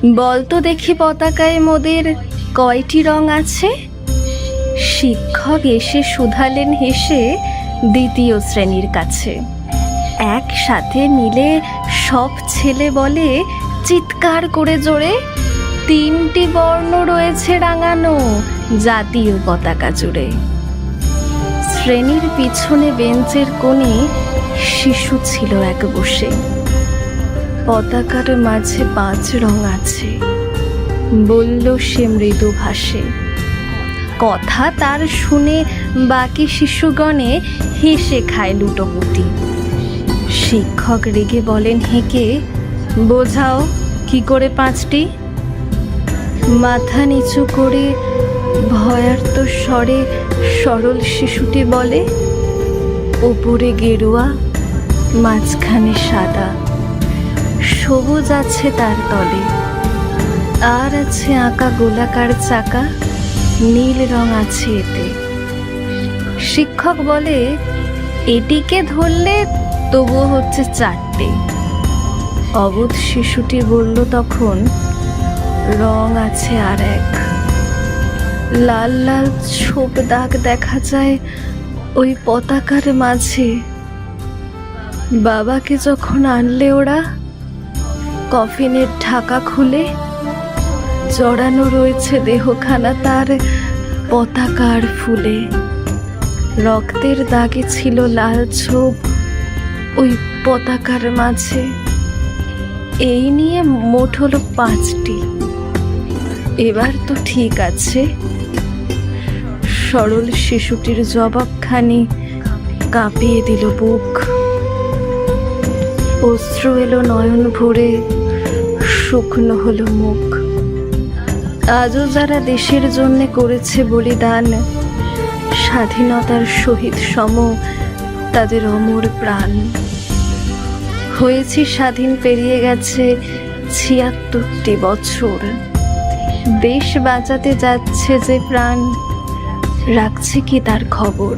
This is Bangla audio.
বলতো দেখি পতাকায় মোদের কয়টি রং আছে? শিক্ষক এসে শুধালেন হেসে দ্বিতীয় শ্রেণীর কাছে। একসাথে মিলে সব ছেলে বলে চিৎকার করে জোরে, 3টি বর্ণ রয়েছে রাঙানো জাতীয় পতাকা জুড়ে। শ্রেণীর পিছনে বেঞ্চের কোণে শিশু ছিল এক বসে। পতাকার মাঝে 5 রং আছে, বলল সে মৃদু ভাষে। কথা তার শুনে বাকি শিশুগণে হেসে খায় লুটোপুটি। শিক্ষক রেগে বলেন হেঁকে, বোঝাও কি করে 5টি? মাথা নিচু করে ভয়ার্ত স্বরে সরল শিশুটি বলে, ওপরে গেরুয়া, মাঝখানে সাদা, সবুজ আছে তার তলে, আর আছে আঁকা গোলাকার চাকা, নীল রং আছে এতে। শিক্ষক বলে, এটিকে ধরলে তবুও হচ্ছে 4টে। অবোধ শিশুটি বলল তখন, রং আছে আর এক, লাল লাল ছোপ দাগ দেখা যায় ওই পতাকার মাঝে। বাবাকে যখন আনলে ওরা, কফিনের ঢাকা খুলে জড়ানো রয়েছে দেহখানা তার পতাকার ফুলে। রক্তের দাগে ছিল লাল ছোপ ওই পতাকার মাঝে। এই নিয়ে মোট হলো 5টি। এবার তো ঠিক আছে। সরল শিশুটির জবাবখানি কাঁপিয়ে দিল বুক। অশ্রু এলো নয়ন ভরে, শুকনো হলো মুখ। আজও যারা দেশের জন্য করেছে বলিদান, স্বাধীনতার শহীদ সম তাদের অমর প্রাণ। হয়েছি স্বাধীন, পেরিয়ে গেছে 76টি বছর। দেশ বাঁচাতে যাচ্ছে যে প্রাণ, রাখছে কি তার খবর?